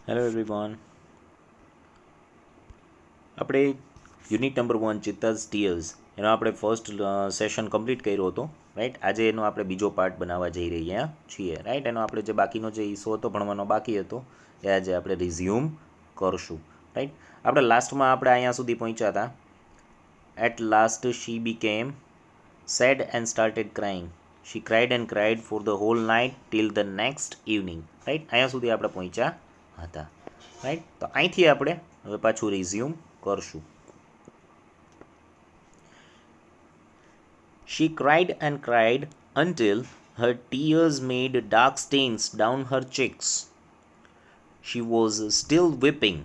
Hello everyone. આપણે unit number 1 ચિત્તાઝ tears એનો આપણે ફર્સ્ટ સેશન કમ્પ્લીટ કર્યો હતો, રાઈટ. આજે એનો આપણે બીજો પાર્ટ બનાવવા જઈ રહ્યા છીએ, રાઈટ. એનો આપણે જે બાકીનો જે હિસ્સો હતો ભણવાનો બાકી હતો એ આજે આપણે રિઝ્યુમ કરશું, રાઈટ. આપણે લાસ્ટમાં આપણે અહીંયા સુધી પહોંચ્યા હતા. At last she became sad and started crying. She cried and cried for the whole night till the next evening, right. અહીંયા સુધી આપણે પહોંચ્યા હતા, રાઈટ. તો અહીંથી આપણે હવે પાછું રિઝ્યુમ કરશું. She cried and cried until her tears made dark stains down her cheeks. She was still weeping.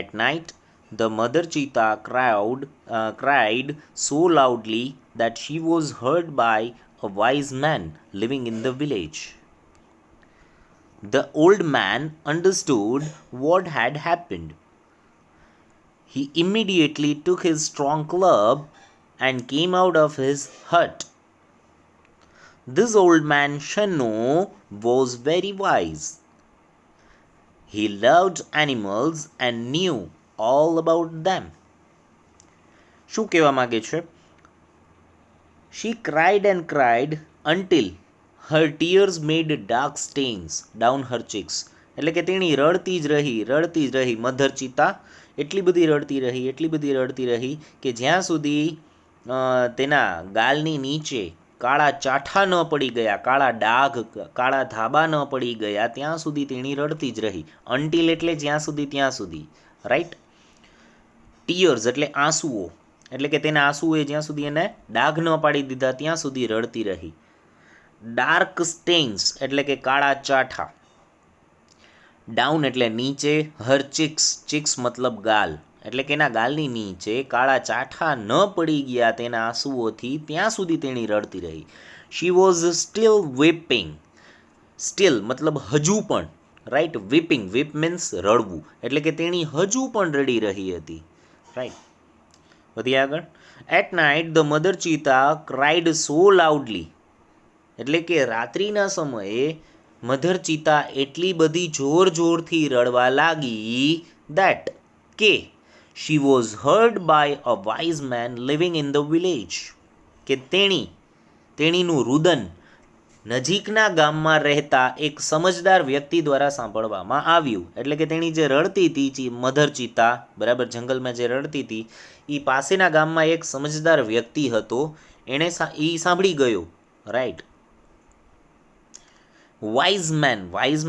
At night, the mother cheetah cried so loudly that she was heard by a wise man living in the village. The old man understood what had happened. He immediately took his strong club and came out of his hut. This old man Shanno was very wise. He loved animals and knew all about them. શું કહેવા માગે છે? She cried and cried until her tears made dark stains down her cheeks. એટલે કે તેણી રડતી જ રહી મધર ચિતા એટલી બધી રડતી રહી કે જ્યાં સુધી તેના ગાલની નીચે કાળા ચાઠા ન પડી ગયા, કાળા ડાઘ, કાળા ધાબા ન પડી ગયા, ત્યાં સુધી તેણી રડતી જ રહી. અન્ટિલ એટલે જ્યાં સુધી ત્યાં સુધી, રાઈટ. ટીયર્સ એટલે આંસુઓ, એટલે કે તેના આંસુએ જ્યાં સુધી એને ડાઘ ન પાડી દીધા ત્યાં સુધી રડતી રહી. ડાર્ક સ્ટેન્સ એટલે કે કાળા ચાઠા. ડાઉન એટલે નીચે. હર ચિક્સ મતલબ ગાલ, એટલે કે એના ગાલની નીચે કાળા ચાઠા ન પડી ગયા તેના આંસુઓથી ત્યાં સુધી તેણી રડતી રહી. She was still weeping. Still મતલબ હજુ પણ, રાઈટ. વીપિંગ, વીપ મીન્સ રડવું, એટલે કે તેણી હજુ પણ રડી રહી હતી, રાઈટ. વધી આગળ. At night the mother cheetah cried so loudly. એટલે કે રાત્રિના સમયે મધર ચીતા એટલી બધી જોરથી રડવા લાગી દેટ કે she was heard by a wise man living in the village. કે તેણીનું રુદન નજીકના ગામમાં રહેતા એક સમજદાર વ્યક્તિ દ્વારા સાંભળવામાં આવ્યું. એટલે કે તેણી જે રડતી હતી મધર ચિતા, બરાબર, જંગલમાં જે રડતી હતી, એ પાસેના ગામમાં એક સમજદાર વ્યક્તિ હતો, એણે સાંભળી ગયો, રાઈટ. વાઇઝ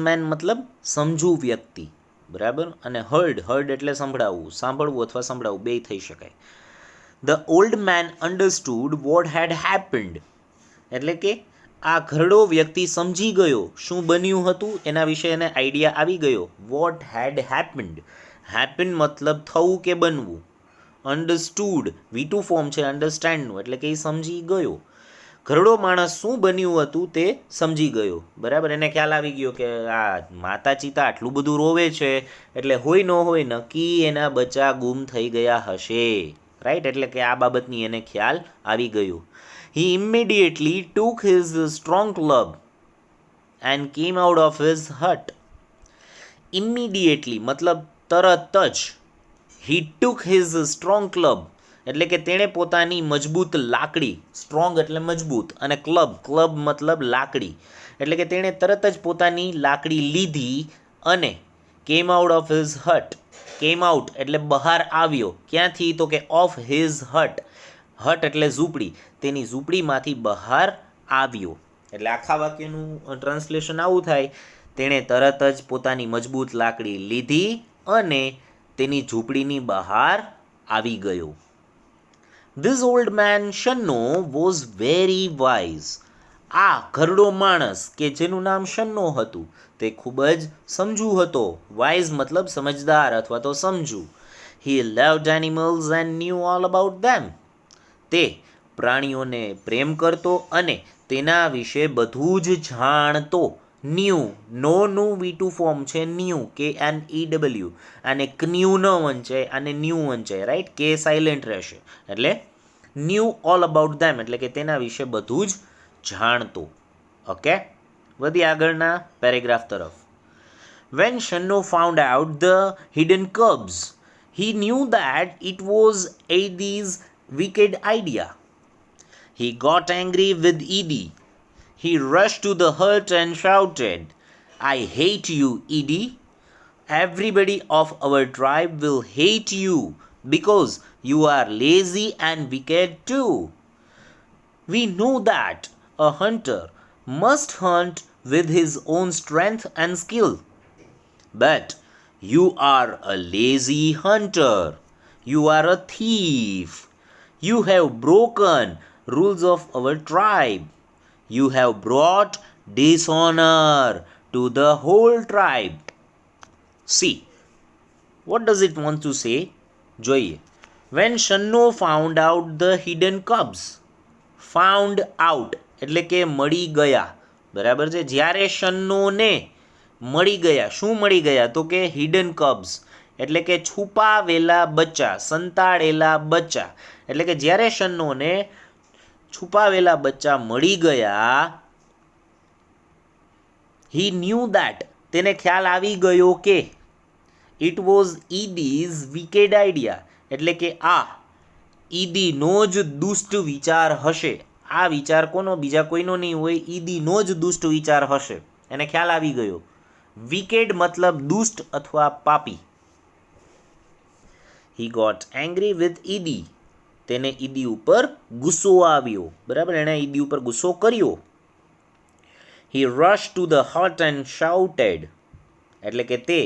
મેન મતલબ સમજુ વ્યક્તિ, બરાબર. અને હર્ડ એટલે સાંભળવું અથવા સંભળાવવું બે થઈ શકાય. The old man understood vote head happened. એટલે કે આ ઘરડો વ્યક્તિ સમજી ગયો શું બન્યું હતું, એના વિશે એને આઈડિયા આવી ગયો. વોટ હેડ હેપન્ડ. હેપન મતલબ થવું કે બનવું. અન્ડરસ્ટુડ V2 ફોર્મ છે અન્ડરસ્ટેન્ડનું, એટલે કે એ સમજી ગયો. ઘરડો માણસ શું બન્યું હતું તે સમજી ગયો, બરાબર. એને ખ્યાલ આવી ગયો કે આ માતા ચિતા આટલું બધું રોવે છે એટલે હોય ન હોય નક્કી એના બચ્ચા ગુમ થઈ ગયા હશે, રાઈટ. એટલે કે આ બાબતની એને ખ્યાલ આવી ગયો. He immediately took his strong club and came out of his hut. Immediately મતલબ તરત જ. He took his strong club એટલે કે તેણે પોતાની મજબૂત લાકડી, સ્ટ્રોંગ એટલે મજબૂત, અને ક્લબ મતલબ લાકડી, એટલે કે તેણે તરત જ પોતાની લાકડી લીધી અને કેમ out of his Hut. Came out એટલે બહાર આવ્યો. ક્યાંથી? તો કે ઓફ હિઝ હટ. હટ એટલે ઝૂંપડી, તેની ઝૂંપડીમાંથી બહાર આવ્યો. એટલે આખા વાક્યનું ટ્રાન્સલેશન આવું થાય: તેણે તરત જ પોતાની મજબૂત લાકડી લીધી અને તેની ઝૂંપડીની બહાર આવી ગયો. This old man Shanno was very wise. આ ઘરડો માણસ કે જેનું નામ શન્નો હતું તે ખૂબ જ સમજુ હતો. વાઇઝ મતલબ સમજદાર અથવા તો સમજુ. He loved animals and knew all about them. તે પ્રાણીઓને પ્રેમ કરતો અને તેના વિશે બધું જ જાણતો. ન્યૂ, નોનું V2 ફોર્મ છે ન્યૂ, KNEW. અને ક્ન્યુ ન વંચાય, અને ન્યૂ વંચાય, રાઈટ. કે સાયલેન્ટ રહેશે. એટલે ન્યૂ ઓલ અબાઉટ ધેમ એટલે કે તેના વિશે બધું જ જાણતો. ઓકે, વધી આગળના પેરેગ્રાફ તરફ. When Shanno found out the hidden cubs, he knew that it was Edie's wicked idea. He got angry with Edie. He rushed to the hut and shouted, "I hate you, Edie. Everybody of our tribe will hate you because you are lazy and wicked too. We know that a hunter must hunt with his own strength and skill. But you are a lazy hunter. You are a thief. You have broken rules of our tribe. You have brought dishonor to the whole tribe." See, what does it want to say? જોઈએ. When Shanno found out the hidden cubs. Found out એટલે કે મળી ગયા. બરાબર છે. જ્યારે શન્નોને મળી ગયા. શું મળી ગયા? તો કે હિડન કબ્સ એટલે કે છુપાવેલા બચ્ચા, સંતાડેલા બચ્ચા. એટલે કે જ્યારે શન્નોને છુપાવેલા બચ્ચા મળી ગયા, he knew that તેને ખ્યાલ આવી ગયો કે it was Edie's wicked idea એટલે કે આ ઈદીનો જ દુષ્ટ વિચાર હશે. આ વિચાર કોનો? બીજા કોઈનો નહીં હોય, ઈદીનો જ દુષ્ટ વિચાર હશે. એને ખ્યાલ આવી ગયો. વિકેડ મતલબ દુષ્ટ અથવા પાપી. he got angry with Edie. તેને ઈદી ઉપર ગુસ્સો આવ્યો. બરાબર, એણે ઈદી ઉપર ગુસ્સો કર્યો. he rushed to the hut and shouted. એટલે કે તે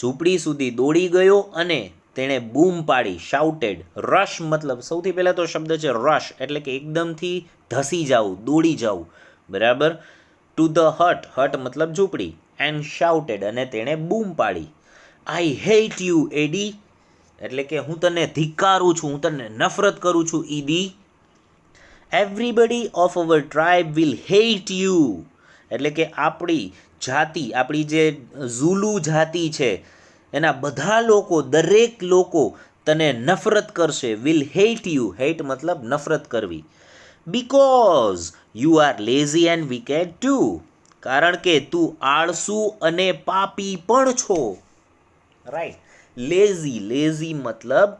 ઝૂંપડી સુધી દોડી ગયો અને તેણે બૂમ પાડી. શાઉટેડ. રશ મતલબ સૌથી પહેલાં તો શબ્દ છે રશ એટલે કે એકદમથી ધસી જાવું, દોડી જાવું. બરાબર. ટુ ધ હટ, હટ મતલબ ઝૂંપડી. એન્ડ શાઉટેડ અને તેણે બૂમ પાડી. આઈ હેટ યુ એડી એટલે કે હું તને ધિક્કારું છું, હું તને નફરત કરું છું Idi. Everybody of our tribe will hate you એટલે કે આપણી જાતિ, આપણી જે ઝુલુ જાતિ છે એના બધા લોકો, દરેક લોકો તને નફરત કરશે. વિલ હેટ યુ, હેટ મતલબ નફરત કરવી. Because you are lazy and wicked too કારણ કે તું આળસુ અને પાપી પણ છો. રાઈટ. લેઝી, લેઝી મતલબ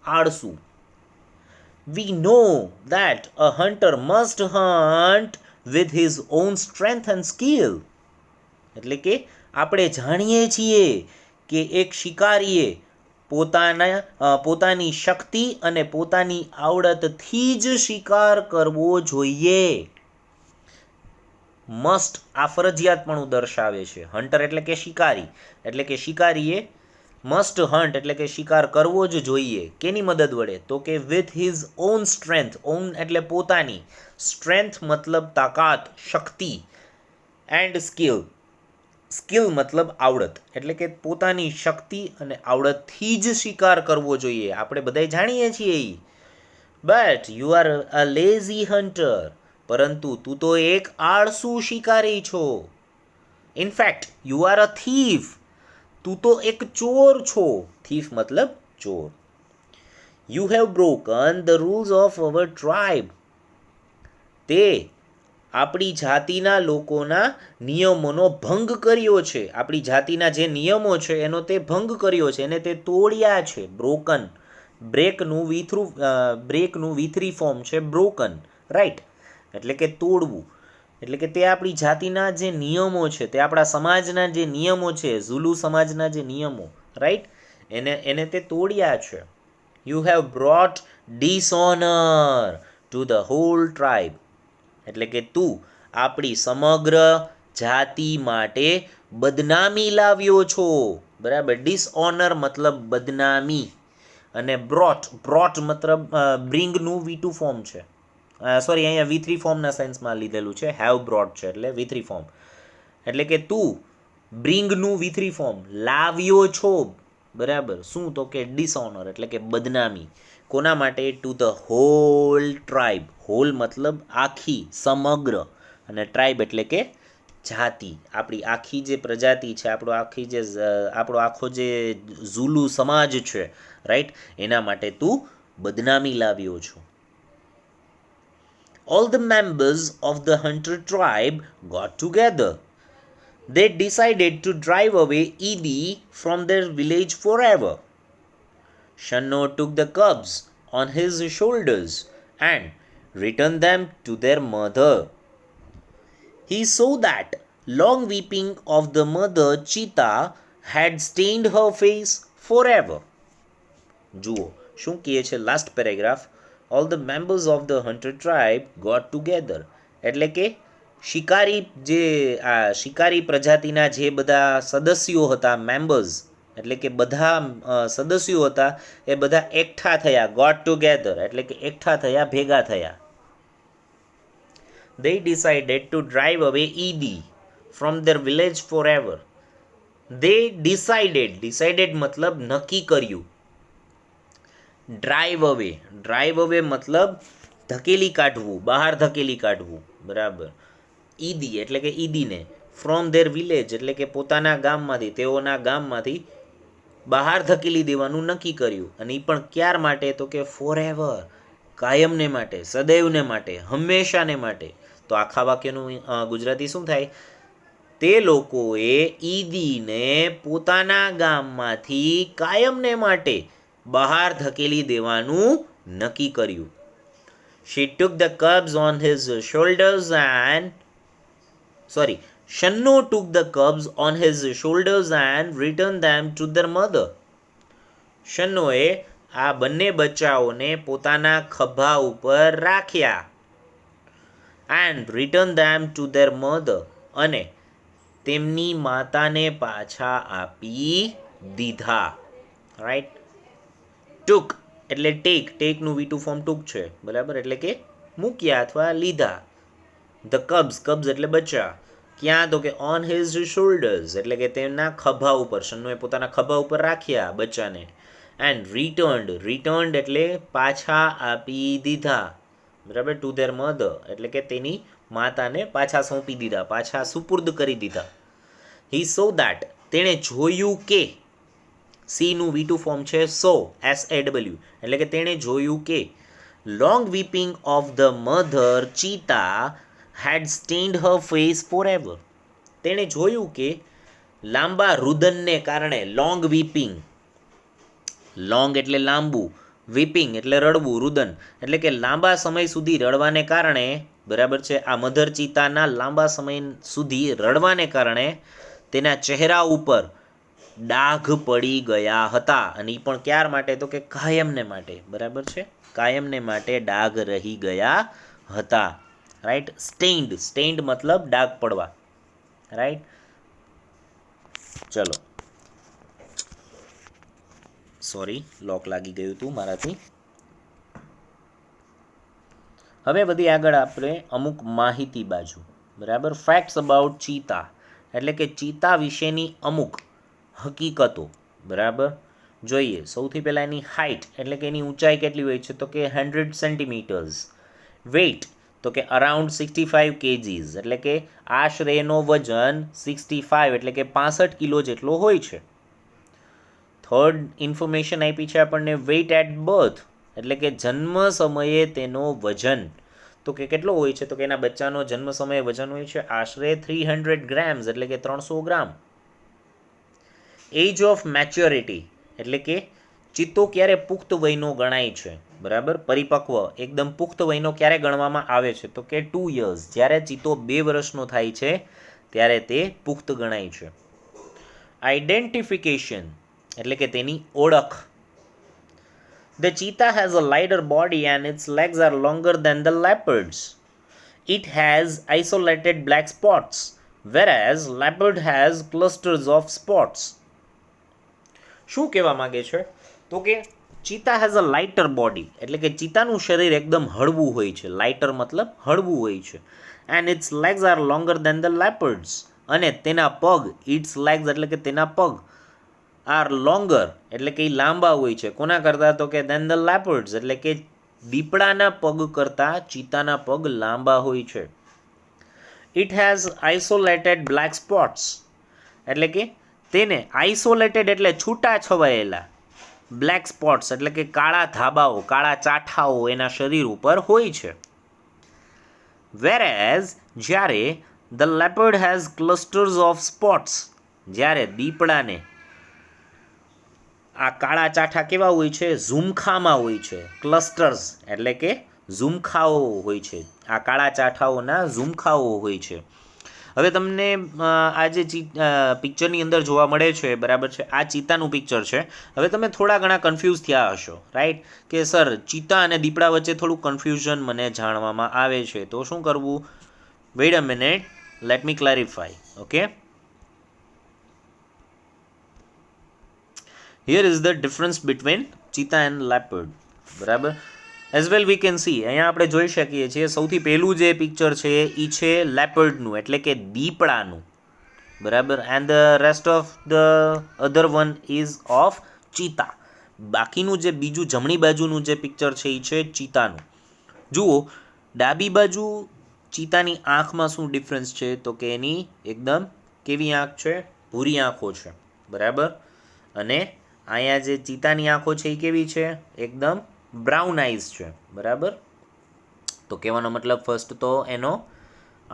આળસુ. We know that a hunter must hunt with his own strength and skill. એટલે કે આપણે જાણીએ છીએ કે એક શિકારીએ પોતાની શક્તિ અને પોતાની આવડતથી જ શિકાર કરવો જોઈએ. મસ્ટ આ ફરજિયાતપણું દર્શાવે છે. હન્ટર એટલે કે શિકારી, એટલે કે શિકારીએ મસ્ટ હન્ટ એટલે કે શિકાર કરવો જ જોઈએ. કેની મદદ વડે? તો કે with his own strength. On એટલે પોતાની, સ્ટ્રેન્થ મતલબ તાકાત, શક્તિ, એન્ડ સ્કિલ. સ્કિલ મતલબ આવડત એટલે કે પોતાની શક્તિ અને આવડતથી જ શિકાર કરવો જોઈએ. આપણે બધાય જાણીએ છીએ એ. But you are a lazy hunter પરંતુ તું તો એક આળસુ શિકારી છો. In fact you are a thief તું તો એક ચોર છો. થીફ મતલબ ચોર. You have broken the rules of our tribe તે આપણી જાતિના લોકોના નિયમોનો ભંગ કર્યો છે. આપણી જાતિના જે નિયમો છે એનો તે ભંગ કર્યો છે, એને તે તોડ્યા છે. બ્રોકન, બ્રેકનું વી3 ફોર્મ છે બ્રોકન. રાઈટ. એટલે કે તોડવું. એટલે કે તે આપણી જાતિના જે નિયમો છે, તે આપણા સમાજના જે નિયમો છે, ઝુલુ સમાજના જે નિયમો, રાઈટ, એને તે તોડ્યા છે. You have brought dishonour to the whole tribe એટલે કે તું આપણી સમગ્ર જાતિ માટે બદનામી લાવ્યો છો. બરાબર. ડિસઓનર મતલબ બદનામી અને બ્રોટ મતલબ બ્રિંગનું વી2 ફોર્મ છે. સોરી, અહીંયા વી3 ફોર્મના સેન્સમાં લીધેલું છે. હેવ બ્રોટ છે એટલે વી3 ફોર્મ. એટલે કે તું બ્રિંગનું વી3 ફોર્મ લાવ્યો છો. બરાબર. શું? તો કે ડિસઓનર એટલે કે બદનામી. કોના માટે? To the whole tribe. Whole મતલબ આખી, સમગ્ર, અને ટ્રાઇબ એટલે કે જાતિ. આપણી આખી જે પ્રજાતિ છે, આપણો આખો જે ઝુલુ સમાજ છે, રાઈટ, એના માટે તું બદનામી લાવ્યો છો. All the members of the hunter tribe got together. they decided to drive away Edie from their village forever. Shanno took the cubs on his shoulders and returned them to their mother. He saw that long weeping of the mother cheetah had stained her face forever. જુઓ શું કહે છે last paragraph. All the members of the hunter tribe got together. એટલે કે શિકારી પ્રજાતિના જે બધા સદસ્યો હતા, મેમ્બર્સ એટલે કે બધા સદસ્યો હતા, એ બધા એકઠા થયા. ગોટ ટુગેધર એટલે કે એકઠા થયા, ભેગા થયા. They decided to drive away Edie from their village forever. They decided મતલબ નક્કી કર્યું. ડ્રાઈવ અવે મતલબ ધકેલી કાઢવું, બહાર ધકેલી કાઢવું. બરાબર. ઈદી એટલે કે ઈદીને. ફ્રોમ ધેર વિલેજ એટલે કે પોતાના ગામમાંથી, તેઓના ગામમાંથી બહાર ધકેલી દેવાનું નક્કી કર્યું. અને એ પણ ક્યાર માટે? તો કે ફોરએવર, કાયમને માટે, સદૈવને માટે, હંમેશાને માટે. તો આખા વાક્યનું ગુજરાતી શું થાય? તે લોકોએ ઈદીને પોતાના ગામમાંથી કાયમને માટે બહાર ધકેલી દેવાનું નક્કી કર્યું. She took the cubs on his shoulders and Shanno took the cubs on his shoulders and returned them to their mother. શન્નોએ આ બંને બચ્ચાઓને પોતાના ખભા ઉપર રાખ્યા. and return them to their mother, અને તેમની માતાને પાછા આપી દીધા. રાઈટ. ટુક એટલે ટેકનું V2 ફોર્મ ટુક છે. બરાબર. એટલે કે મૂક્યા અથવા લીધા. ધ કબ્સ એટલે બચ્ચા. ક્યાં? તો કે ઓન હિઝ શોલ્ડર્સ એટલે કે તેમના ખભા ઉપર. શન્નોએ પોતાના ખભા ઉપર રાખ્યા બચ્ચાને. એન્ડ રિટર્ન્ડ એટલે પાછા આપી દીધા. બરાબર. ટુ ધેર મધર એટલે કે તેની માતાને પાછા સોંપી દીધા, પાછા સુપુર્દ કરી દીધા. હી સો દેટ તેણે જોયું કે, સીનું V2 ફોર્મ છે સો, SAW એટલે કે તેણે જોયું કે long weeping of the mother cheetah had stained her face forever. તેણે જોયું કે લાંબા રુદનને કારણે, લોંગ વીપિંગ, લોંગ એટલે લાંબુ, વીપિંગ એટલે રડવું, રુદન એટલે કે લાંબા સમય સુધી રડવાને કારણે, બરાબર છે, આ મધર ચીતાના લાંબા સમય સુધી રડવાને કારણે તેના ચહેરા ઉપર ડાઘ પડી ગયા હતા. અને એ પણ ક્યાર માટે? તો કે કાયમને માટે. બરાબર છે, કાયમને માટે ડાઘ રહી ગયા હતા. રાઈટ. સ્ટેન્ડ મતલબ ડાઘ પડવા. રાઈટ. ચલો, સોરી, લોક લાગી ગયું હતું મારાથી. હવે બધી આગળ આપણે અમુક માહિતી બાજુ. બરાબર. ફેક્ટ્સ અબાઉટ ચીતા એટલે કે ચીતા વિશેની અમુક હકીકતો. બરાબર. જોઈએ. સૌથી પહેલાં એની હાઇટ એટલે કે એની ઊંચાઈ કેટલી હોય છે? તો કે 100 સેન્ટીમીટર્સ. વેઇટ તો કે અરાઉન્ડ 65 kgs એટલે કે આશરે એનો વજન 65 એટલે કે 65 કિલો જેટલો હોય છે. થર્ડ ઇન્ફોર્મેશન આપી છે આપણને વેઇટ એટ બર્થ એટલે કે જન્મ સમયે તેનો વજન. તો કે કેટલો હોય છે? તો કે એના બચ્ચાનો જન્મ સમયે વજન હોય છે આશરે 300 ગ્રામ્સ એટલે કે 300 ગ્રામ. એજ ઓફ મેચ્યોરિટી એટલે કે ચિત્તો ક્યારે પુખ્ત વયનો ગણાય છે? બરાબર. પરિપક્વ, એકદમ પુખ્ત વયનો ક્યારે ગણવામાં આવે છે? તો કે 2 years. જ્યારે ચિત્તો 2 વર્ષનો થાય છે ત્યારે તે પુખ્ત ગણાય છે. આઈડેન્ટિફિકેશન એટલે કે તેની ઓળખ. The cheetah has a lighter body and its legs are longer than the leopard's. It has isolated black spots, whereas leopard has clusters of spots. શું કહેવા માંગે છે? તો કે ચીતા હેઝ અ લાઇટર બોડી એટલે કે ચીતાનું શરીર એકદમ હળવું હોય છે. લાઇટર મતલબ હળવું હોય છે. And its legs are longer than the leopard's અને તેના પગ, ઇટ્સ લેગ્સ એટલે કે તેના પગ, આર લોંગર એટલે કે એ લાંબા હોય છે. કોના કરતાં? તો કે દેન ધ લેપર્ડ્સ એટલે કે દીપડાના પગ કરતાં ચીતાના પગ લાંબા હોય છે. It has isolated black spots એટલે કે તેને આઇસોલેટેડ એટલે છૂટા છવાયેલા, બ્લેક સ્પોટ્સ એટલે કે કાળા ધાબાઓ, કાળા ચાઠાઓ એના શરીર ઉપર હોય છે. વેરએઝ જ્યારે the leopard has clusters of spots. જ્યારે દીપડાને આ કાળા ચાઠા કેવા હોય છે? ઝુમખામાં હોય છે. ક્લસ્ટર્સ એટલે કે ઝુમખાઓ હોય છે. આ કાળા ચાઠાઓના ઝુમખાઓ હોય છે. હવે તમને આ જે પિક્ચરની અંદર જોવા મળે છે, બરાબર છે, આ ચિત્તાનું પિક્ચર છે. હવે તમે થોડા ઘણા કન્ફ્યુઝ થયા હશો, રાઈટ, કે સર ચિત્તા અને દીપડા વચ્ચે થોડું કન્ફ્યુઝન મને જાણવામાં આવે છે, તો શું કરવું? Wait a minute, let me clarify. Okay, here is the difference between cheetah and leopard. બરાબર, as well we can see, અહીંયા આપણે જોઈ શકીએ છીએ સૌથી પહેલું જે પિક્ચર છે એ છે લેપર્ડનું, એટલે કે દીપડાનું. બરાબર, and the rest of the other one is of cheetah. બાકીનું જે બીજું જમણી બાજુનું જે પિક્ચર છે એ છે ચિત્તાનું. જુઓ, ડાબી બાજુ ચિત્તાની આંખમાં શું ડિફરન્સ છે? તો કે એની એકદમ કેવી આંખ છે? ભૂરી આંખો છે. બરાબર, અને અહીંયા જે ચિત્તાની આંખો છે એ કેવી છે? એકદમ બ્રાઉન આઈઝ છે. બરાબર, તો કહેવાનો મતલબ ફર્સ્ટ તો એનો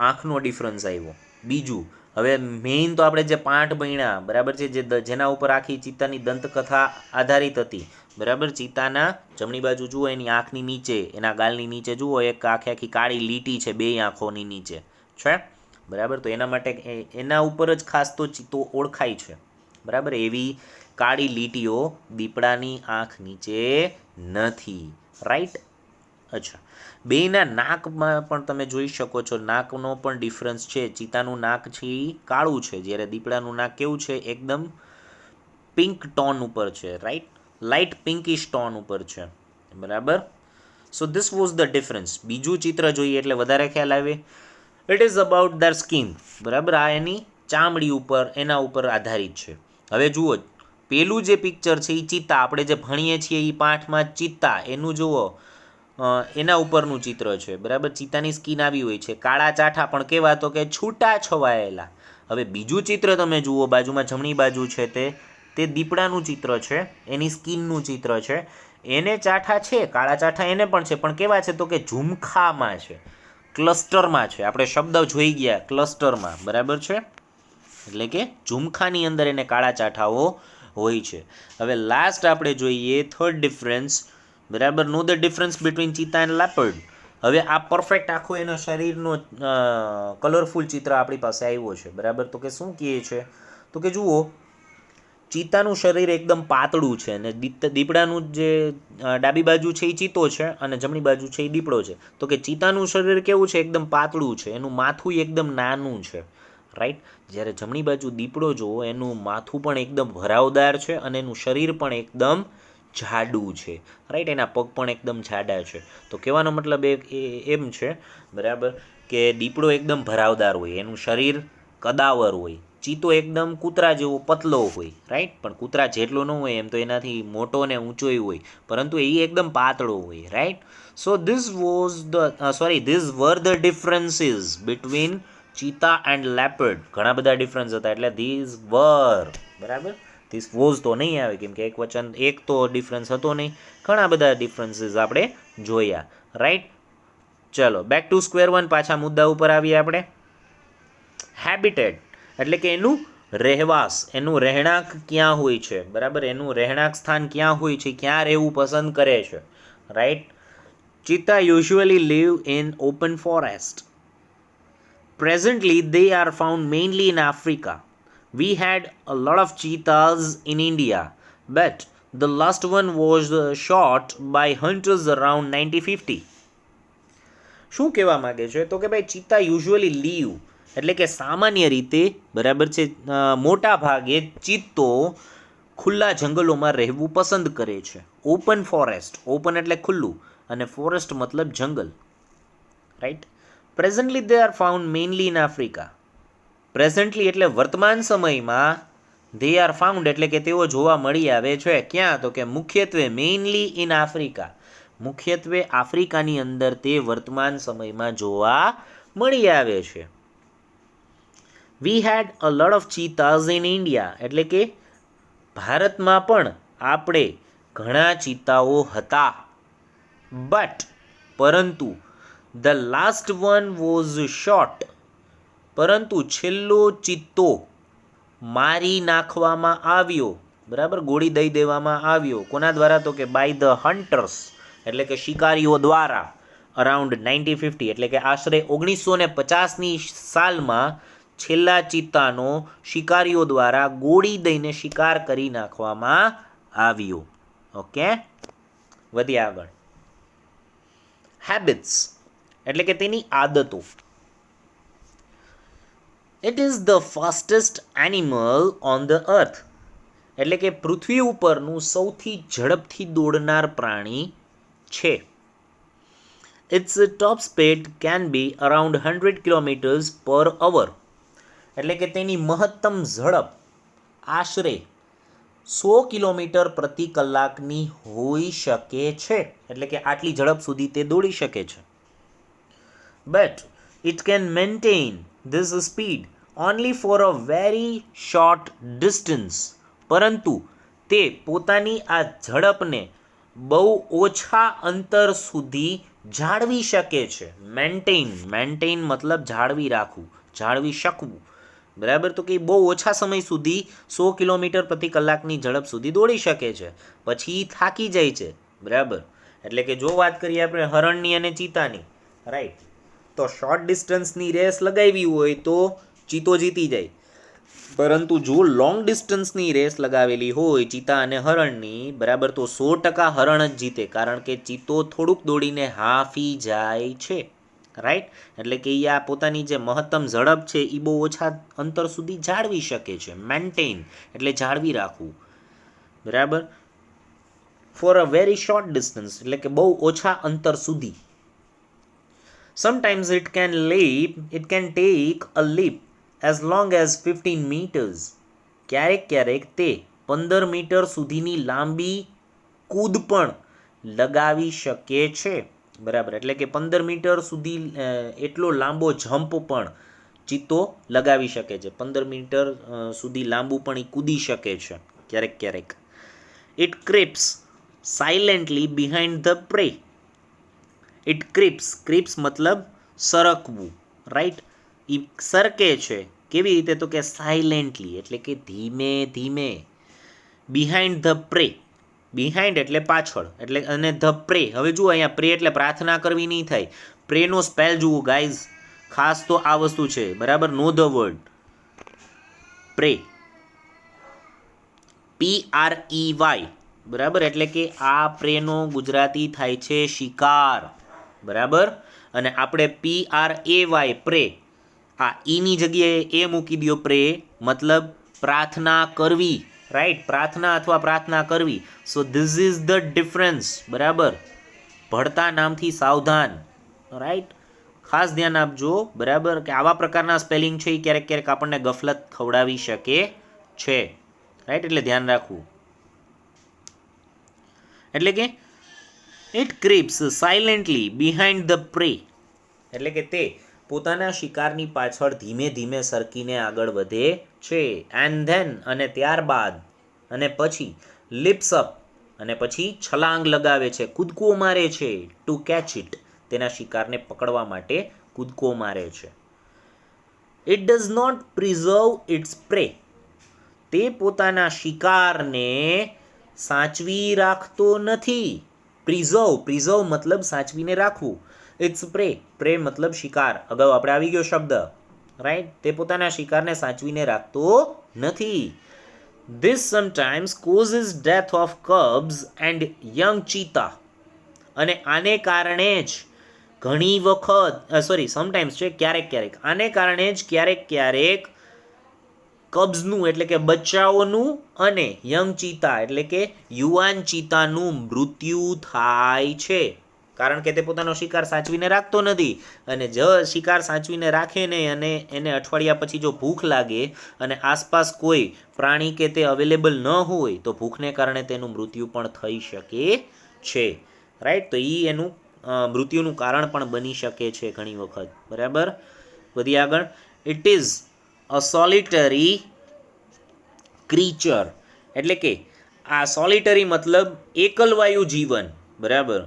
આંખનો ડિફરન્સ આવ્યો. બીજું, હવે મેઇન તો આપણે જે પાઠ ભણ્યા, બરાબર છે, જેના ઉપર આખી ચિત્તાની દંતકથા આધારિત હતી. બરાબર, ચિત્તાના જમણી બાજુ જુઓ, એની આંખની નીચે, એના ગાલની નીચે જુઓ, એક આખી કાળી લીટી છે બે આંખોની નીચે છે. બરાબર, તો એના માટે એના ઉપર જ ખાસ તો ચિત્તો ઓળખાય છે. બરાબર, એવી કાળી લીટીઓ દીપડાની આંખ નીચે નથી. રાઈટ? અચ્છા, બેયના નાકમાં પણ તમે જોઈ શકો છો, નાકનો પણ ડિફરન્સ છે. ચિત્તાનું નાક છે એ કાળું છે, જ્યારે દીપડાનું નાક કેવું છે? એકદમ પિંક ટોન ઉપર છે. રાઈટ, લાઇટ પિંકિશ ટોન ઉપર છે. બરાબર, so this was the difference. બીજું ચિત્ર જોઈએ એટલે વધારે ખ્યાલ આવે. It is about their skin. બરાબર, આ એની ચામડી ઉપર, એના ઉપર આધારિત છે. હવે જુઓ, પેલું જે પિક્ચર છે એ ચિત્તા, આપણે જે ભણીએ છીએ એ પાઠમાં ચિત્તા, એનું જુઓ, એના ઉપરનું ચિત્ર છે. બરાબર, ચિત્તાની સ્કિન આવી હોય છે, કાળા ચાઠા પણ કેવા? તો કે છૂટા છવાયેલા. હવે બીજું ચિત્ર તમે જુઓ, બાજુમાં જમણી બાજુ છે તે દીપડાનું ચિત્ર છે, એની સ્કિનનું ચિત્ર છે. એને ચાઠા છે, કાળા ચાઠા એને પણ છે, પણ કેવા છે? તો કે ઝુમખામાં છે, ક્લસ્ટરમાં છે. આપણે શબ્દ જોઈ ગયા, ક્લસ્ટરમાં. બરાબર છે, એટલે કે ઝુમખાની અંદર એને કાળા ચાઠાઓ હોય છે. હવે લાસ્ટ આપણે જોઈએ થર્ડ ડિફરન્સ. બરાબર, know the difference between cheetah and leopard. હવે આ પરફેક્ટ આખો એનો શરીરનો કલરફુલ ચિત્ર આપણી પાસે આવ્યો છે. બરાબર, તો કે શું કહે છે? તો કે જુઓ, ચિત્તાનું શરીર એકદમ પાતળું છે, અને દીપડાનું જે ડાબી બાજુ છે એ ચિત્તો છે, અને જમણી બાજુ છે એ દીપડો છે. તો કે ચિત્તાનું શરીર કેવું છે? એકદમ પાતળું છે, એનું માથું એકદમ નાનું છે. રાઈટ, જ્યારે જમણી બાજુ દીપડો જુઓ, એનું માથું પણ એકદમ ભરાવદાર છે, અને એનું શરીર પણ એકદમ જાડું છે. રાઈટ, એના પગ પણ એકદમ જાડા છે. તો કહેવાનો મતલબ એમ છે, બરાબર, કે દીપડો એકદમ ભરાવદાર હોય, એનું શરીર કદાવર હોય. ચિત્તો એકદમ કૂતરા જેવો પતલો હોય. રાઈટ, પણ કૂતરા જેટલો ન હોય, એમ તો એનાથી મોટો ને ઊંચોય હોય, પરંતુ એ એકદમ પાતળો હોય. Right, so these were the differences between cheetah and leopard. ઘણા બધા ડિફરન્સ હતા, એટલે ધીઝ વર. બરાબર, ધીસ વોઝ તો નહીં આવે, કેમ કે એક તો ડિફરન્સ હતો નહીં, ઘણા બધા ડિફરન્સીસ આપણે જોયા. રાઈટ, ચલો બેક ટુ સ્ક્વેર વન, પાછા મુદ્દા ઉપર આવીએ આપણે. હેબિટેટ એટલે કે એનું રહેવાસ, એનું રહેણાંક ક્યાં હોય છે. બરાબર, એનું રહેણાંક સ્થાન ક્યાં હોય છે, ક્યાં રહેવું પસંદ કરે છે. Right, cheetah usually live in open forest. Presently, they are found mainly in Africa. We had a lot of cheetahs in India, but the last one was shot by hunters around 1950. શું કહેવા માગે છે? તો કે ભાઈ ચિત્તા usually leave એટલે કે સામાન્ય રીતે, બરાબર છે, મોટા ભાગે ચિત્તો ખુલ્લા જંગલોમાં રહેવું પસંદ કરે છે. ઓપન ફોરેસ્ટ, ઓપન એટલે ખુલ્લું, અને ફોરેસ્ટ મતલબ જંગલ. Right, presently they are found mainly in Africa. Presently એટલે વર્તમાન સમયમાં, દે આર ફાઉન્ડ એટલે કે તેઓ જોવા મળી આવે છે. ક્યાં? તો કે મુખ્યત્વે મેઇનલી ઇન આફ્રિકા, મુખ્યત્વે આફ્રિકાની અંદર તે વર્તમાન સમયમાં જોવા મળી આવે છે. વી હેડ અ લોટ ઓફ ચીતાઝ ઇન ઇન્ડિયા એટલે કે ભારતમાં પણ આપણે ઘણા ચિત્તાઓ હતા. બટ પરંતુ the last one was shot, પરંતુ છેલ્લો ચિત્તો મારી નાખવામાં આવ્યો, બરાબર, ગોળી દઈ દેવામાં આવ્યો. કોના દ્વારા? તો કે બાય ધ હન્ટર્સ, એટલે કે શિકારીઓ દ્વારા, અરાઉન્ડ 1950, એટલે કે આશરે 1950ની સાલમાં છેલ્લા ચિત્તાનો શિકારીઓ દ્વારા ગોળી દઈને શિકાર કરી નાખવામાં આવ્યો. ઓકે, વધીએ આગળ. હેબિટ્સ એટલે કે તેની આદતો. It is the fastest animal on the earth, એટલે કે પૃથ્વી ઉપરનું સૌથી ઝડપથી દોડનાર પ્રાણી છે. Its top speed can be around 100 kilometres per hour, એટલે કે તેની મહત્તમ ઝડપ આશરે 100 કિલોમીટર પ્રતિ કલાકની હોઈ શકે છે, એટલે કે આટલી ઝડપ સુધી તે દોડી શકે છે. But it can maintain this speed only for a very short distance, પરંતુ તે પોતાની આ ઝડપને બહુ ઓછા અંતર સુધી જાળવી શકે છે. મેન્ટેન મતલબ જાળવી રાખવું, જાળવી શકવું, બરાબર. તો કે બહુ ઓછા સમય સુધી 100 કિલોમીટર પ્રતિ કલાકની ઝડપ સુધી દોડી શકે છે, પછી થાકી જાય છે, બરાબર. એટલે કે જો વાત કરીએ આપણે હરણની અને ચિત્તાની, રાઈટ, તો શોર્ટ ડિસ્ટન્સની રેસ લગાવી હોય તો ચિત્તો જીતી જાય, પરંતુ જો લોંગ ડિસ્ટન્સની રેસ લગાવેલી હોય ચિત્તા અને હરણની, બરાબર, તો 100% હરણ જ જીતે, કારણ કે ચિત્તો થોડુંક દોડીને હાંફી જાય છે, રાઈટ. એટલે કે એ આ પોતાની જે મહત્તમ ઝડપ છે એ બહુ ઓછા અંતર સુધી જાળવી શકે છે. મેન્ટેન એટલે જાળવી રાખવું, બરાબર, for a very short distance એટલે કે બહુ ઓછા અંતર સુધી. Sometimes it can take a leap as long as 15 meters, ક્યારેક તે 15 મીટર સુધીની લાંબી કૂદ પણ લગાવી શકે છે, બરાબર. એટલે કે 15 મીટર સુધી એટલો લાંબો જમ્પ પણ ચિત્તો લગાવી શકે છે, 15 મીટર સુધી લાંબુ પણ એ કૂદી શકે છે ક્યારેક. It creeps silently behind the prey. It creeps મતલબ સરકવું, રાઈટ. એ સરકે છે, કેવી રીતે? તો કે સાયલેન્ટલી એટલે કે ધીમે ધીમે. બિહાઇન્ડ ધ પ્રે, બિહાઇન્ડ એટલે પાછળ, એટલે અને ધ પ્રે, હવે જુઓ અહીંયા પ્રે એટલે પ્રાર્થના કરવી નહીં થાય. પ્રેનો સ્પેલ જુઓ ગાઈઝ, ખાસ તો આ વસ્તુ છે, બરાબર. Know the word pre, PREY, બરાબર. એટલે કે આ પ્રેનો ગુજરાતી થાય છે શિકાર, બરાબર. અને આપણે PRAY પ્રે, આ ઈની જગ્યાએ એ મૂકી દો, પ્રે મતલબ પ્રાર્થના કરવી, રાઈટ, પ્રાર્થના અથવા પ્રાર્થના કરવી. So this is the difference, બરાબર. ભળતા નામથી સાવધાન, રાઈટ, ખાસ ધ્યાન આપજો, બરાબર, કે આવા પ્રકારના સ્પેલિંગ છે એ ક્યારેક આપણને ગફલત ખવડાવી શકે છે, રાઈટ, એટલે ધ્યાન રાખવું. એટલે કે it creeps silently behind the પ્રે, એટલે કે તે પોતાના શિકારની પાછળ ધીમે ધીમે સરકીને આગળ વધે છે. એન્ડ ધેન, અને ત્યારબાદ, અને પછી લિપ્સ અપ, અને પછી છલાંગ લગાવે છે, કૂદકો મારે છે. ટુ કેચ ઇટ, તેના શિકારને પકડવા માટે કૂદકો મારે છે. It does not preserve its prey, તે પોતાના શિકારને સાચવી રાખતો નથી. પ્રિઝર્વ મતલબ સાચવીને રાખવું. ઇટ્સ પ્રે મતલબ શિકાર, અગાઉ આપણે આવી ગયો શબ્દ, રાઈટ. તે પોતાના શિકારને સાચવીને રાખતો નથી. This sometimes causes death of cubs and young cheetah, અને આને કારણે જ ઘણી વખત સમટાઇમ્સ છે, ક્યારેક, આને કારણે જ ક્યારેક કબ્સનું એટલે કે બચ્ચાઓનું અને યંગ ચીતા એટલે કે યુવાન ચીતાનું મૃત્યુ થાય છે, કારણ કે તે પોતાનો શિકાર સાચવીને રાખતો નથી. અને જો શિકાર સાચવીને રાખે ને, અને એને અઠવાડિયા પછી જો ભૂખ લાગે અને આસપાસ કોઈ પ્રાણી કે તે અવેલેબલ ન હોય, તો ભૂખને કારણે તેનું મૃત્યુ પણ થઈ શકે છે, રાઈટ. તો એ એનું મૃત્યુનું કારણ પણ બની શકે છે ઘણી વખત, બરાબર. વધી આગળ. ઇટ ઇઝ અ સોલિટરી ક્રીચર, એટલે કે આ સોલિટરી મતલબ એકલવાયુ જીવન, બરાબર.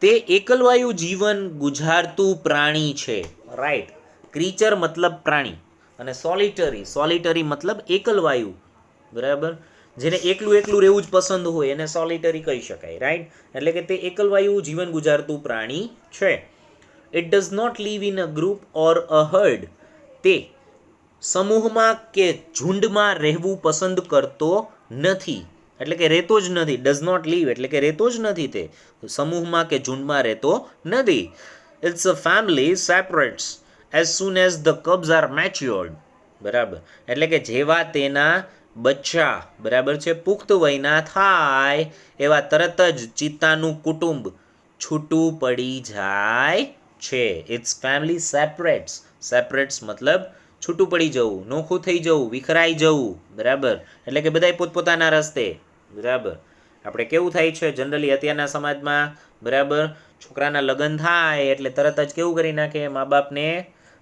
તે એકલવાયુ જીવન ગુજારતું પ્રાણી છે, રાઈટ. ક્રીચર મતલબ પ્રાણી, અને સોલિટરી મતલબ એકલવાયુ, બરાબર, જેને એકલું એકલું રહેવું જ પસંદ હોય એને સોલિટરી કહી શકાય, રાઈટ. એટલે કે તે એકલવાયુ જીવન ગુજારતું પ્રાણી છે. It does not live in a group or a herd. તે સમૂહમાં કે ઝુંડમાં રહેવું પસંદ કરતો નથી, એટલે કે રહેતો જ નથી. ડઝ નોટ લીવ એટલે કે રહેતો જ નથી, તે સમૂહમાં કે ઝુંડમાં રહેતો નથી. Its a family separates as soon as the cubs are matured. બરાબર, એટલે કે જેવા તેના બચ્ચા, બરાબર છે, પુખ્ત વયના થાય એવા તરત જ ચિત્તાનું કુટુંબ છૂટું પડી જાય છે. ઇટ્સ ફેમિલી સેપરેટ્સ મતલબ છૂટું પડી જવું, નોખું થઈ જવું, વિખરાઈ જવું, બરાબર, એટલે કે બધાય પોતપોતાના રસ્તે, બરાબર. આપણે કેવું થાય છે જનરલી અત્યારના સમાજમાં, બરાબર, છોકરાના લગ્ન થાય એટલે તરત જ કેવું કરી નાખે, મા બાપને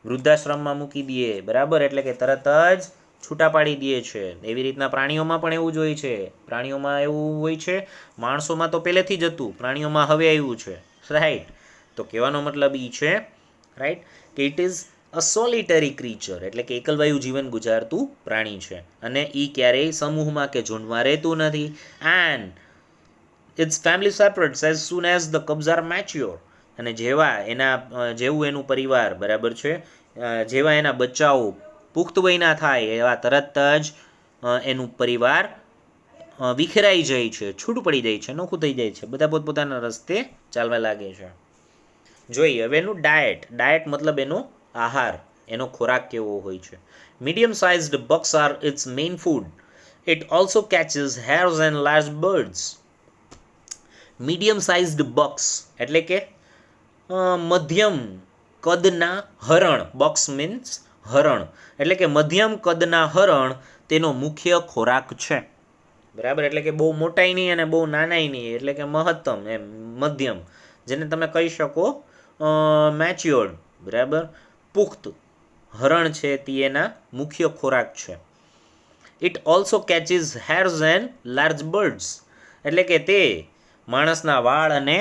વૃદ્ધાશ્રમમાં મૂકી દે, બરાબર, એટલે કે તરત જ છૂટા પાડી દે છે. એવી રીતના પ્રાણીઓમાં પણ એવું જ હોય છે. પ્રાણીઓમાં એવું હોય છે, માણસોમાં તો પહેલેથી જ હતું, પ્રાણીઓમાં હવે આવ્યું છે, રાઈટ. તો કહેવાનો મતલબ એ છે, રાઈટ, કે ઇટ ઇઝ અ સોલિટરી ક્રીચર, એટલે કે એકલવાયુ જીવન ગુજારતું પ્રાણી છે, અને એ ક્યારેય સમૂહમાં કે ઝુંડમાં રહેતું નથી. And its family separates as soon as the cubs are mature. અને જેવું એનું પરિવાર, બરાબર છે, જેવા એના બચ્ચાઓ પુખ્ત વયના થાય એવા તરત જ એનું પરિવાર વિખેરાઈ જાય છે, છૂટું પડી જાય છે, નોખું થઈ જાય છે, બધા પોતપોતાના રસ્તે ચાલવા લાગે છે. જોઈએ હવે એનું ડાયટ મતલબ એનો આહાર, એનો ખોરાક કેવો હોય છે. Medium sized bucks are its main food. It also catches hares and large birds. Medium sized bucks એટલે કે મધ્યમ કદના હરણ. બોક્સ મીન્સ હરણ, એટલે કે મધ્યમ કદના હરણ તેનો મુખ્ય ખોરાક છે, બરાબર. એટલે કે બહુ મોટાઈ નહીં અને બહુ નાનાઈ નહીં, એટલે કે મહત્તમ, એમ મધ્યમ, જેને તમે કહી શકો મેચ્યોર્ડ, બરાબર, પુખ્ત હરણ છે તે એના મુખ્ય ખોરાક છે. It also catches hares and large birds, એટલે કે તે માણસના વાળ અને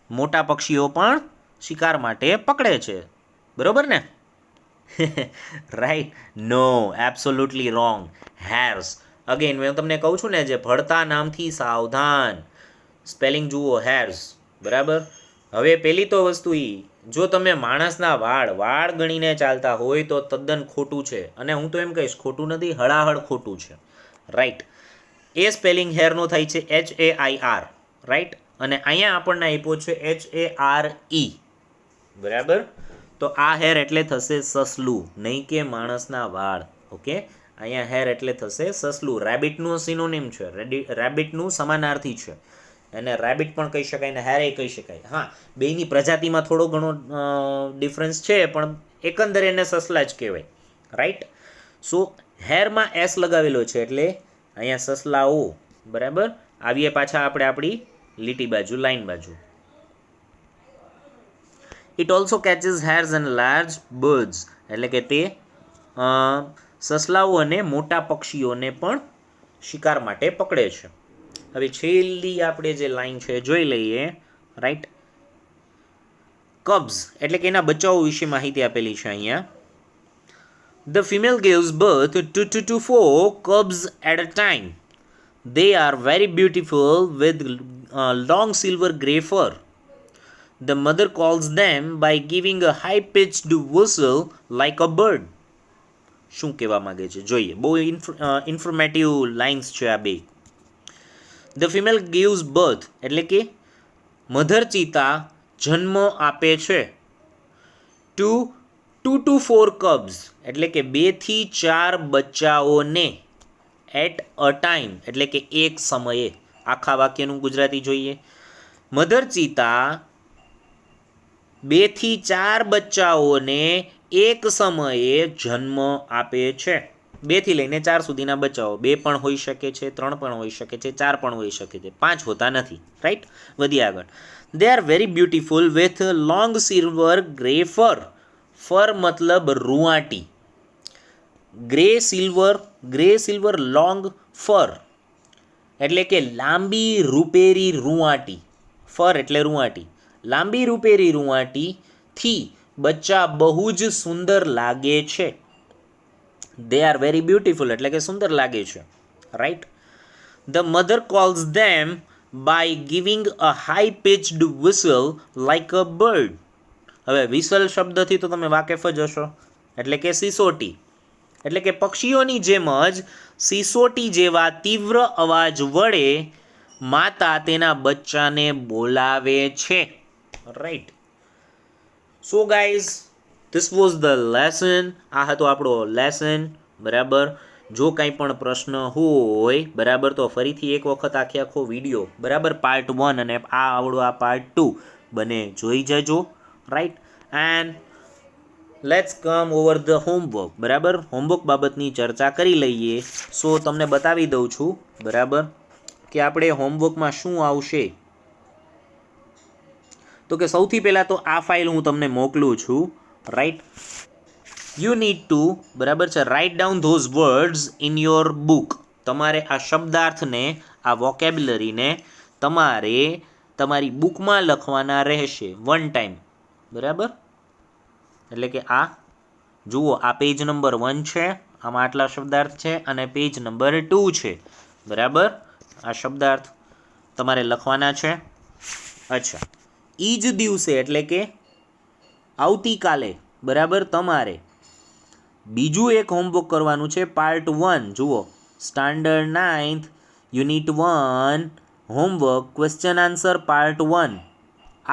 મોટા પક્ષીઓ પણ શિકાર માટે પકડે છે, બરોબર ને? રાઈટ? નો, એબ્સોલ્યુટલી રોંગ. હેર્સ, અગેન મેં તમને કહું છું ને, જે ભળતા નામથી સાવધાન. સ્પેલિંગ જુઓ, હેર્સ, બરાબર. હવે પહેલી તો વસ્તુ જો તમે માણસના વાળ ગણીને ચાલતા હોય તો તદ્દન ખોટું છે, અને હું તો એમ કહીશ ખોટું નથી, હળાહળ ખોટું છે, રાઈટ. એ સ્પેલિંગ હેરનો થાય છે HAIR, રાઈટ, અને અહીંયા આપણને આપ્યો છે HARE, બરાબર. તો આ હેર એટલે થશે સસલું, નહીં કે માણસના વાળ, ઓકે. અહીંયા હેર એટલે થશે સસલું. રેબિટનું સિનોનિમ છે, રેબિટનું સમાનાર્થી છે, એને રેબિટ પણ કહી શકાય ને હેરે કહી શકાય. હા, બેયની પ્રજાતિમાં થોડો ઘણો ડિફરન્સ છે, પણ એકંદરે એને સસલા જ કહેવાય, રાઈટ. સો હેરમાં એસ લગાવેલો છે એટલે અહીંયા સસલાઓ, બરાબર. આવીએ પાછા આપણે આપણી લીટી બાજુ, લાઈન બાજુ. It also catches hares and large birds, એટલે કે તે સસલાઓ અને મોટા પક્ષીઓને પણ શિકાર માટે પકડે છે. હવે છેલ્લી આપણે જે લાઈન છે જોઈ લઈએ, રાઈટ. કબ્સ એટલે કે એના બચ્ચાઓ વિશે માહિતી આપેલી છે અહીંયા. The female gives birth to 4 cubs at a time. They are very beautiful with long silver grey fur. The mother calls them by giving a high-pitched whistle like a bird. શું કહેવા માંગે છે જોઈએ, બહુ ઇન્ફોર્મેટિવ લાઇન્સ છે આ બે. The female gives birth એટલે કે મધર ચિતા જન્મ આપે છે. ટુ 4 કબ્સ એટલે કે 2 થી 4 બચ્ચાઓને. એટ અ ટાઈમ એટલે કે એક સમયે. આખા વાક્યનું ગુજરાતી જોઈએ. મધર ચિતા 2 થી 4 બચ્ચાઓને એક સમયે જન્મ આપે છે. 2 થી લઈને 4 સુધીના બચ્ચાઓ, 2 પણ હોઈ શકે છે, 3 પણ હોઈ શકે છે, 4 પણ હોઈ શકે છે, 5 હોતા નથી, રાઈટ. વધીએ આગળ. They are very beautiful with long silver grey fur. Fur મતલબ રૂંવાટી. ગ્રે સિલ્વર લોંગ ફર એટલે કે લાંબી રૂપેરી રૂંવાટી. ફર એટલે રૂંવાટી. લાંબી રૂપેરી રૂંવાટીથી બચ્ચા બહુ જ સુંદર લાગે છે. દે આર વેરી બ્યુટીફુલ એટલે કે સુંદર લાગે છે. Right. The mother calls them by giving a high pitched whistle like a bird. હવે વિસલ શબ્દથી તો તમે વાકેફ જ હશો, એટલે કે સિસોટી. એટલે કે પક્ષીઓની જેમ જ સિસોટી જેવા તીવ્ર અવાજ વડે માતા તેના બચ્ચાને બોલાવે છે. Right. So guys, this was the lesson. આ હતો આપણો લેસન. બરાબર. જો કાંઈ પણ પ્રશ્ન હોય બરાબર તો ફરીથી એક વખત આખો વિડીયો બરાબર પાર્ટ 1 અને આ પાર્ટ 2 બને જોઈ જજો. Right. And let's come over the homework. બરાબર. હોમવર્ક બાબતની ચર્ચા કરી લઈએ. સો તમને બતાવી દઉં છું બરાબર કે આપણે હોમવર્કમાં શું આવશે. તો કે સૌથી પહેલાં તો આ ફાઇલ હું તમને મોકલું છું. રાઈટ. યુ નીડ ટુ બરાબર છે write down those words in your book. તમારે આ શબ્દાર્થને, આ વોકેબ્યુલરીને તમારે તમારી બુકમાં લખવાના રહેશે 1 ટાઈમ. બરાબર. એટલે કે આ જુઓ, આ પેજ નંબર 1 છે, આમાં આટલા શબ્દાર્થ છે, અને પેજ નંબર 2 છે. બરાબર. આ શબ્દાર્થ તમારે લખવાના છે. અચ્છા, એ જ દિવસે એટલે કે આવતીકાલે બરાબર તમારે બીજું એક હોમવર્ક કરવાનું છે પાર્ટ 1. જુઓ, standard 9th unit 1 homework question answer part 1.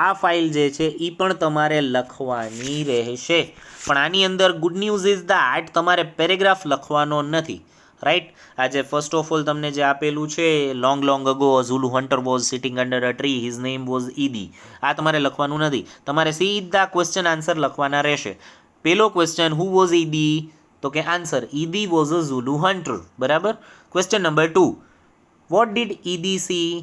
આ ફાઇલ જે છે એ પણ તમારે લખવાની રહેશે. પણ આની અંદર ગુડ ન્યૂઝ ઇઝ દેટ તમારે પેરેગ્રાફ લખવાનો નથી. રાઈટ. આજે ફર્સ્ટ ઓફ ઓલ તમને જે આપેલું છે, long ago Zulu hunter was sitting under a tree, his name was Idi, આ તમારે લખવાનું નથી. તમારે સીધા ક્વેશ્ચન આન્સર લખવાના રહેશે. પેલો ક્વેશ્ચન, હુ વોઝ ઈદી? તો કે answer, Idi was a Zulu hunter. બરાબર. Question number 2, what did Idi see?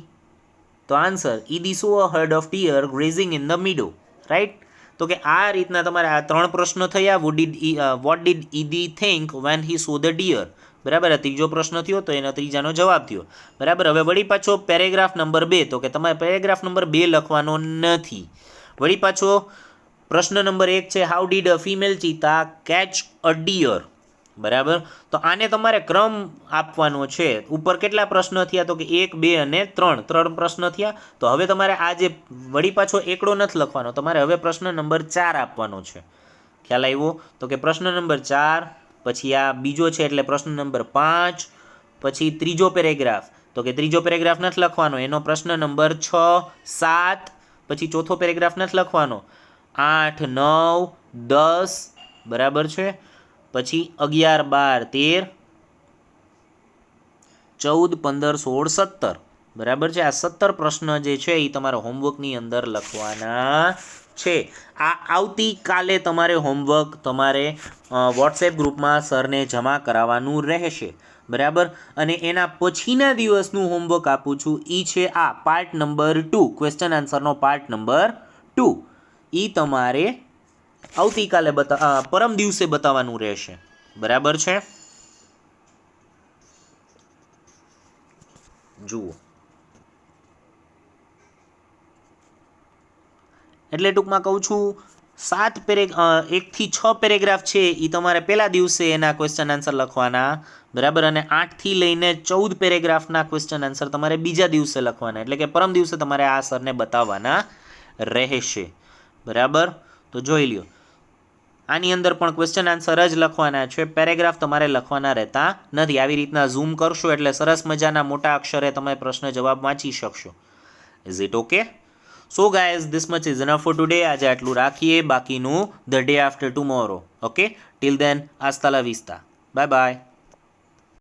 તો answer, Idi saw a herd of deer grazing in the meadow. Right. તો કે આ રીતના તમારે આ 3 પ્રશ્નો થયા. What did Idi think when he saw the deer? બરાબર. આ ત્રીજો પ્રશ્ન થયો તો એનો ત્રીજાનો જવાબ થયો. બરાબર. હવે વળી પાછો પેરેગ્રાફ નંબર 2. તો કે તમારે પેરેગ્રાફ નંબર 2 લખવાનો નથી. વળી પાછો પ્રશ્ન નંબર 1 છે, how did a female cheetah catch a deer? બરાબર. તો આને તમારે ક્રમ આપવાનો છે. ઉપર કેટલા પ્રશ્ન થયા? તો કે 1, 2 અને 3. 3 પ્રશ્ન થયા. તો હવે તમારે આ જે વળી પાછો એકડો નથી લખવાનો, તમારે હવે પ્રશ્ન નંબર 4 આપવાનો છે. ખ્યાલ આવ્યો? તો કે પ્રશ્ન નંબર 4, પછી આ બીજો છે એટલે પ્રશ્ન નંબર 5, પછી ત્રીજો પેરેગ્રાફ. તો કે ત્રીજો પેરેગ્રાફ નથી લખવાનો, એનો પ્રશ્ન નંબર 6, 7, પછી ચોથો પેરેગ્રાફ નથી લખવાનો, 8, 9, 10. બરાબર છે. પછી 11, 12, 13, 14, 15, 16, 17. બરાબર છે. આ 17 પ્રશ્ન જે છે એ તમારા હોમવર્કની અંદર લખવાના છે. આ આવતીકાલે તમારે હોમવર્ક તમારે વોટ્સએપ ગ્રુપમાં સરને જમા કરાવવાનું રહેશે. બરાબર. અને એના પછીના દિવસનું હોમવર્ક આપું છું એ છે આ પાર્ટ નંબર 2, ક્વેશ્ચન આન્સરનો પાર્ટ નંબર 2. એ તમારે આવતીકાલે પરમ દિવસે બતાવવાનું રહેશે. બરાબર છે. જુઓ, એટલે ટૂંકમાં કહું છું 1 થી 6 પેરેગ્રાફ છે એ તમારે પહેલા દિવસે એના ક્વેશ્ચન આન્સર લખવાના. બરાબર. અને 8 થી લઈને 14 પેરેગ્રાફના ક્વેશ્ચન આન્સર તમારે બીજા દિવસે લખવાના. એટલે કે પરમ દિવસે તમારે આ સરને બતાવવાના રહેશે. બરાબર. તો જોઈ લ્યો, આની અંદર પણ ક્વેશ્ચન આન્સર જ લખવાના છે. પેરેગ્રાફ તમારે લખવાના રહેતા નથી. આવી રીતના ઝૂમ કરશો એટલે સરસ મજાના મોટા અક્ષરે તમે પ્રશ્ન જવાબ વાંચી શકશો. Is it okay? So guys, this much is enough for today. આજે આટલું રાખીએ, બાકીનું the day after tomorrow. Okay. Till then, આસ્તા લા વિસ્તા. Bye bye.